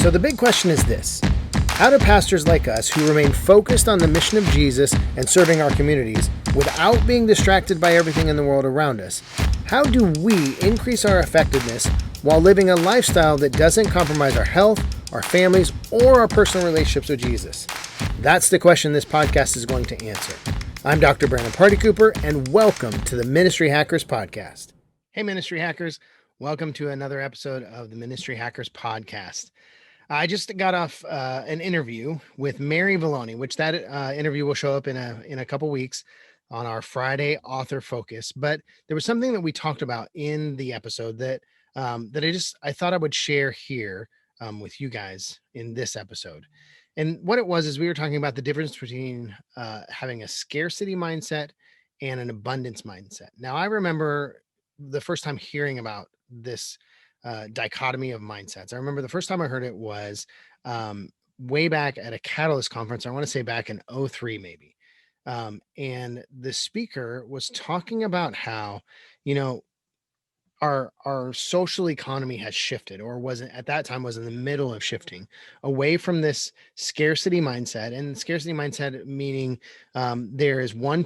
So the big question is this: how do pastors like us who remain focused on the mission of Jesus and serving our communities without being distracted by everything in the world around us, how do we increase our effectiveness while living a lifestyle that doesn't compromise our health, our families, or our personal relationships with Jesus? That's the question this podcast is going to answer. I'm Dr. Brandon Party Cooper, and welcome to the Ministry Hackers Podcast. Hey, Ministry Hackers. Welcome to another episode of the Ministry Hackers Podcast. I just got off an interview with Mary Valloni, which that interview will show up in a couple weeks on our Friday author focus. But there was something that we talked about in the episode that I thought I would share here with you guys in this episode. And what it was is we were talking about the difference between having a scarcity mindset and an abundance mindset. Now, I remember the first time hearing about this dichotomy of mindsets. I remember the first time I heard it was way back at a Catalyst conference. I want to say back in 03 maybe. And the speaker was talking about how, our social economy has shifted, or wasn't at that time, was in the middle of shifting away from this scarcity mindset. And scarcity mindset meaning there's one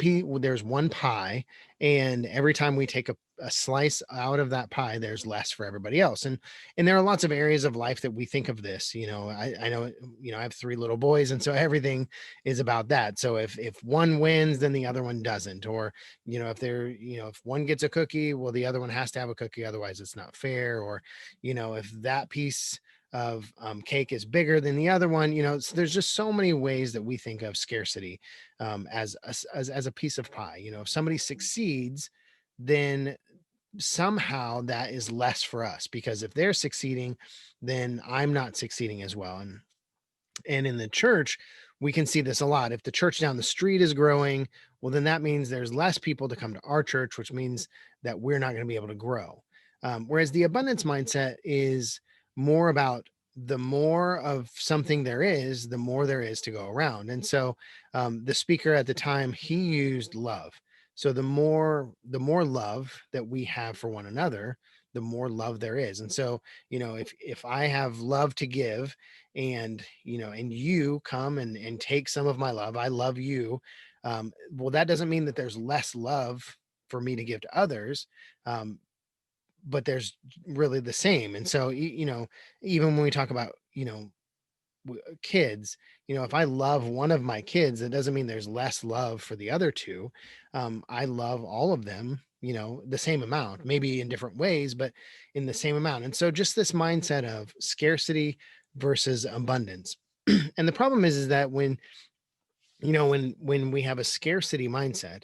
pie, and every time we take a slice out of that pie, there's less for everybody else. And there are lots of areas of life that we think of this. I know, I have 3 little boys, and so everything is about that. So if one wins, then the other one doesn't. Or if one gets a cookie, well, the other one has to have a cookie, otherwise it's not fair. Or if that piece of cake is bigger than the other one, so there's just so many ways that we think of scarcity as a piece of pie. If somebody succeeds, then somehow that is less for us, because if they're succeeding, then I'm not succeeding as well. And in the church, we can see this a lot. If the church down the street is growing, well, then that means there's less people to come to our church, which means that we're not going to be able to grow. Whereas the abundance mindset is more about the more of something there is, the more there is to go around. And so the speaker at the time, he used love. So the more love that we have for one another, the more love there is. And so, if I have love to give, and you come and take some of my love, I love you, well, that doesn't mean that there's less love for me to give to others, but there's really the same. And so even when we talk about kids, if I love one of my kids, it doesn't mean there's less love for the other two. I love all of them, the same amount, maybe in different ways, but in the same amount. And so just this mindset of scarcity versus abundance. And the problem is that when we have a scarcity mindset,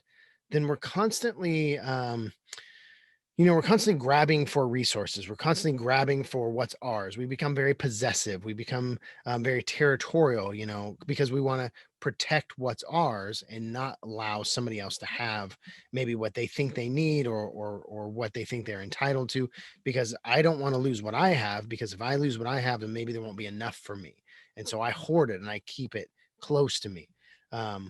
then we're constantly grabbing for resources. We're constantly grabbing for what's ours. We become very possessive. We become very territorial, because we want to protect what's ours and not allow somebody else to have maybe what they think they need, or what they think they're entitled to, because I don't want to lose what I have, because if I lose what I have, then maybe there won't be enough for me. And so I hoard it and I keep it close to me.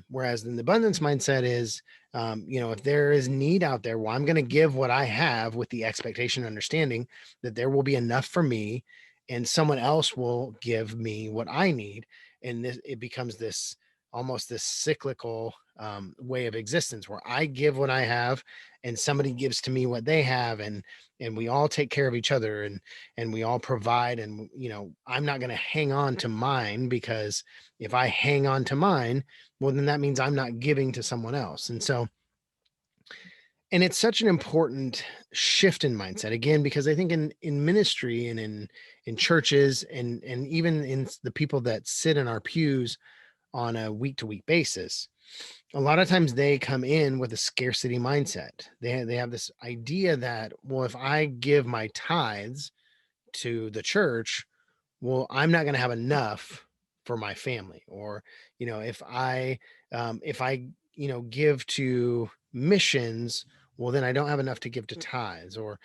Whereas in the abundance mindset is, if there is need out there, well, I'm going to give what I have with the expectation and understanding that there will be enough for me, and someone else will give me what I need. And it becomes this almost this cyclical way of existence, where I give what I have and somebody gives to me what they have, and we all take care of each other, and we all provide. And I'm not going to hang on to mine, because if I hang on to mine, well, then that means I'm not giving to someone else. And it's such an important shift in mindset, again, because I think in ministry and in churches, and even in the people that sit in our pews on a week to week basis, a lot of times they come in with a scarcity mindset. They have this idea that, well, if I give my tithes to the church, well, I'm not going to have enough for my family. Or if I give to missions, well, then I don't have enough to give to tithes. Or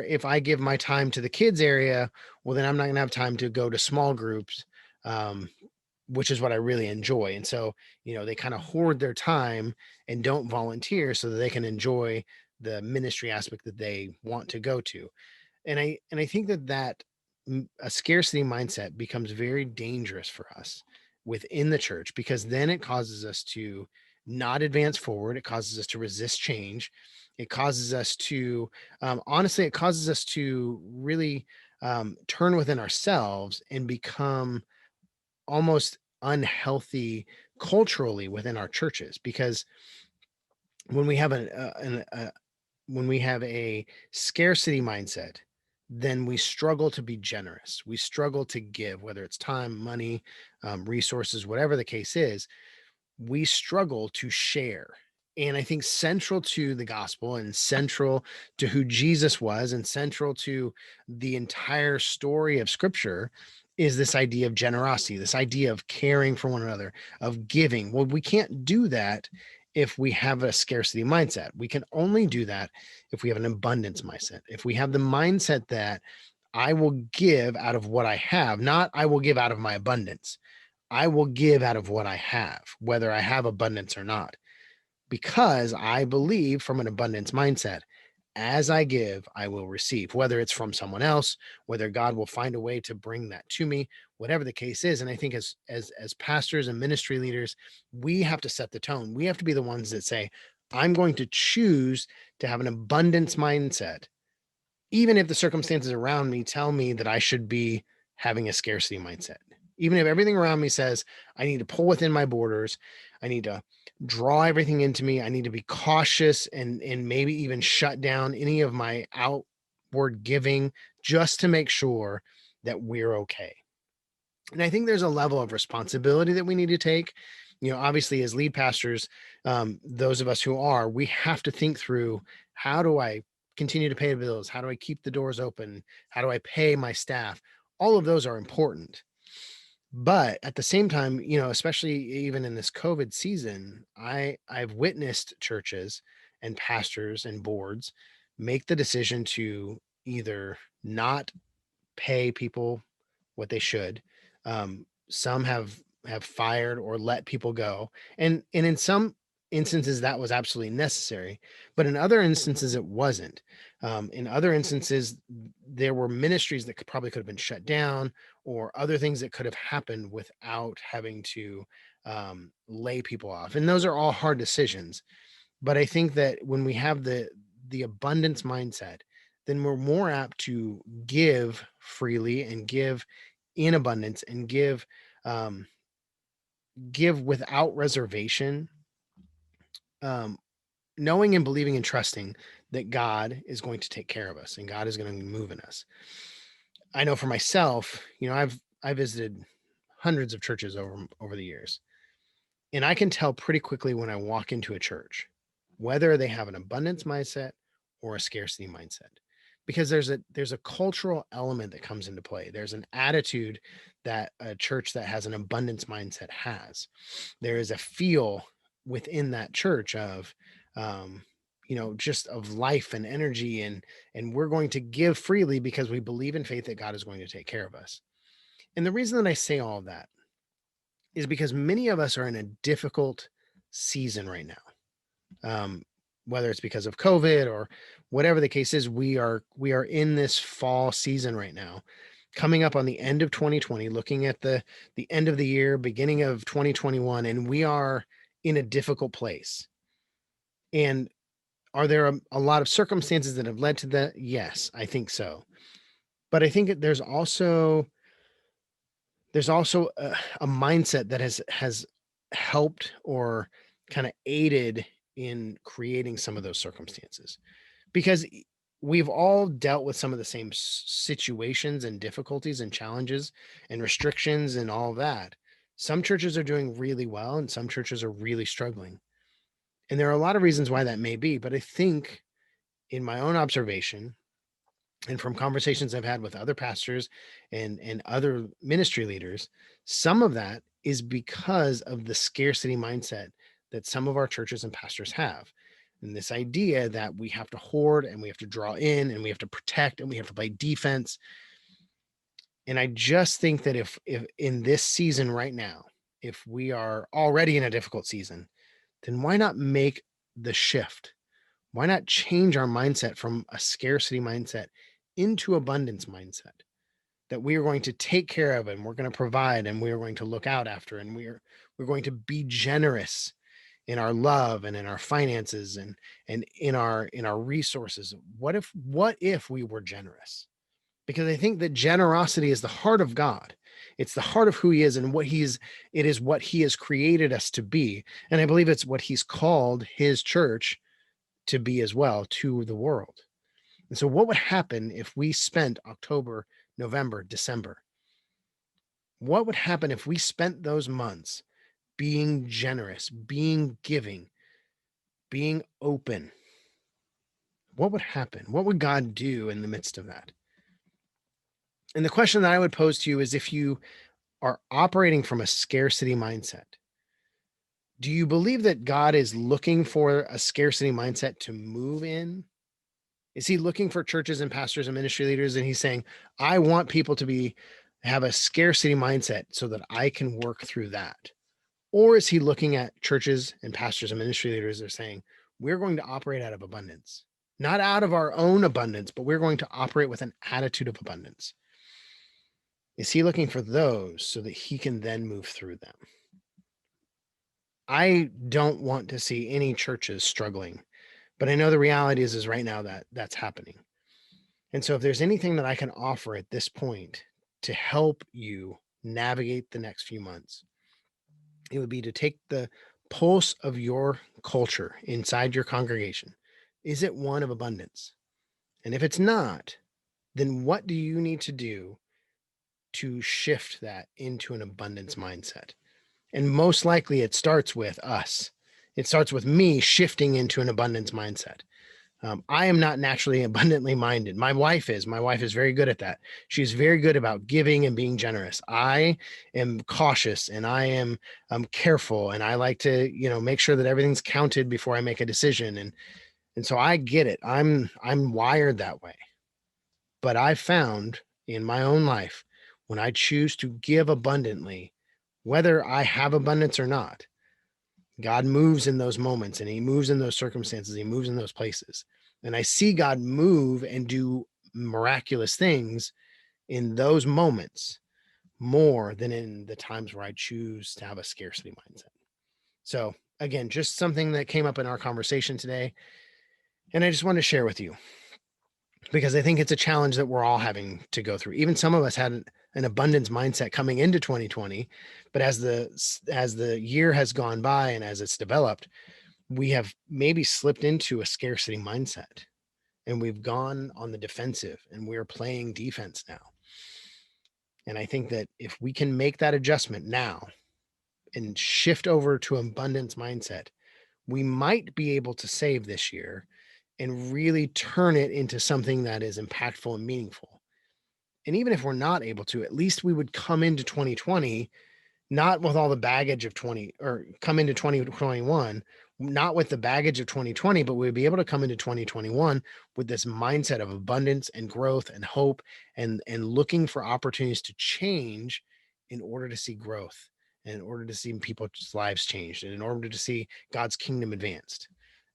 if I give my time to the kids area, well, then I'm not going to have time to go to small groups, which is what I really enjoy. And so they kind of hoard their time and don't volunteer so that they can enjoy the ministry aspect that they want to go to. And I think that a scarcity mindset becomes very dangerous for us within the church, because then it causes us to not advance forward. It causes us to resist change. It causes us to, honestly, it causes us to really turn within ourselves and become almost unhealthy culturally within our churches. Because when we have when we have a scarcity mindset, then we struggle to be generous. We struggle to give, whether it's time, money, resources, whatever the case is. We struggle to share. And I think central to the gospel and central to who Jesus was and central to the entire story of scripture is this idea of generosity, this idea of caring for one another, of giving. Well, we can't do that if we have a scarcity mindset. We can only do that if we have an abundance mindset. If we have the mindset that I will give out of what I have, not I will give out of my abundance. I will give out of what I have, whether I have abundance or not, because I believe from an abundance mindset, as I give, I will receive, whether it's from someone else, whether God will find a way to bring that to me, whatever the case is. And I think as pastors and ministry leaders, we have to set the tone. We have to be the ones that say, I'm going to choose to have an abundance mindset, even if the circumstances around me tell me that I should be having a scarcity mindset. Even if everything around me says I need to pull within my borders, I need to draw everything into me, I need to be cautious and maybe even shut down any of my outward giving just to make sure that we're okay. And I think there's a level of responsibility that we need to take. Obviously, as lead pastors, those of us who are, we have to think through, how do I continue to pay the bills? How do I keep the doors open? How do I pay my staff? All of those are important. But at the same time, especially even in this COVID season, I've witnessed churches and pastors and boards make the decision to either not pay people what they should. Some have fired or let people go, and in some instances that was absolutely necessary, but in other instances it wasn't. In other instances, there were ministries that probably could have been shut down, or other things that could have happened without having to lay people off. And those are all hard decisions. But I think that when we have the abundance mindset, then we're more apt to give freely and give in abundance and um, give without reservation, um, knowing and believing and trusting that God is going to take care of us and God is going to move in us. I know for myself, I visited hundreds of churches over the years, and I can tell pretty quickly when I walk into a church whether they have an abundance mindset or a scarcity mindset, because there's a cultural element that comes into play. There's an attitude that a church that has an abundance mindset has. There is a feel within that church of just of life and energy, and we're going to give freely because we believe in faith that God is going to take care of us. And the reason that I say all of that is because many of us are in a difficult season right now. Whether it's because of COVID or whatever the case is, we are in this fall season right now, coming up on the end of 2020, looking at the end of the year, beginning of 2021, and we are in a difficult place. And are there a lot of circumstances that have led to that? Yes, I think so. But I think that there's also a mindset that has helped or kind of aided in creating some of those circumstances, because we've all dealt with some of the same situations and difficulties and challenges and restrictions and all of that. Some churches are doing really well and some churches are really struggling, and there are a lot of reasons why that may be. But I think, in my own observation and from conversations I've had with other pastors and other ministry leaders, some of that is because of the scarcity mindset that some of our churches and pastors have. And this idea that we have to hoard and we have to draw in and we have to protect and we have to play defense. And I just think that if in this season right now, if we are already in a difficult season, then why not make the shift? Why not change our mindset from a scarcity mindset into abundance mindset? that we are going to take care of, and we're going to provide, and we are going to look out after, and we're going to be generous in our love and in our finances and in our resources. What if we were generous? Because I think that generosity is the heart of God. It's the heart of who he is and it is what he has created us to be. And I believe it's what he's called his church to be as well, to the world. And so what would happen if we spent October, November, December? What would happen if we spent those months being generous, being giving, being open? What would happen? What would God do in the midst of that? And the question that I would pose to you is, if you are operating from a scarcity mindset, do you believe that God is looking for a scarcity mindset to move in? Is he looking for churches and pastors and ministry leaders and he's saying, I want people to have a scarcity mindset so that I can work through that? Or is he looking at churches and pastors and ministry leaders that are saying, we're going to operate out of abundance, not out of our own abundance, but we're going to operate with an attitude of abundance? Is he looking for those so that he can then move through them? I don't want to see any churches struggling, but I know the reality is right now that that's happening. And so if there's anything that I can offer at this point to help you navigate the next few months, it would be to take the pulse of your culture inside your congregation. Is it one of abundance? And if it's not, then what do you need to do to shift that into an abundance mindset? And most likely it starts with us. It starts with me shifting into an abundance mindset. I am not naturally abundantly minded. My wife is. My wife is very good at that. She's very good about giving and being generous. I am cautious and I am careful, and I like to, make sure that everything's counted before I make a decision. And so I get it. I'm wired that way. But I found in my own life, when I choose to give abundantly, whether I have abundance or not, God moves in those moments, and he moves in those circumstances. He moves in those places. And I see God move and do miraculous things in those moments more than in the times where I choose to have a scarcity mindset. So again, just something that came up in our conversation today. And I just want to share with you, because I think it's a challenge that we're all having to go through. Even some of us had an abundance mindset coming into 2020, but as the year has gone by and as it's developed, we have maybe slipped into a scarcity mindset, and we've gone on the defensive and we're playing defense now. And I think that if we can make that adjustment now and shift over to abundance mindset, we might be able to save this year and really turn it into something that is impactful and meaningful. And even if we're not able to, at least we would come into 2020 not with all the baggage of 20, or come into 2021 not with the baggage of 2020, but we'd be able to come into 2021 with this mindset of abundance and growth and hope, and looking for opportunities to change in order to see growth, and in order to see people's lives changed, and in order to see God's kingdom advanced.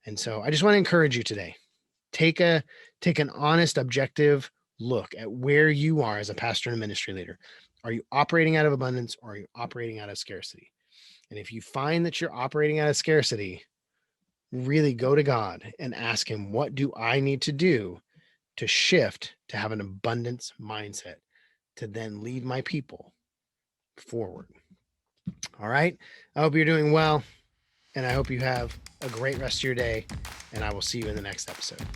And so I just want to encourage you today, take an honest, objective look at where you are as a pastor and a ministry leader. Are you operating out of abundance, or are you operating out of scarcity? And if you find that you're operating out of scarcity, really go to God and ask him, what do I need to do to shift to have an abundance mindset to then lead my people forward? All right. I hope you're doing well, and I hope you have a great rest of your day, and I will see you in the next episode.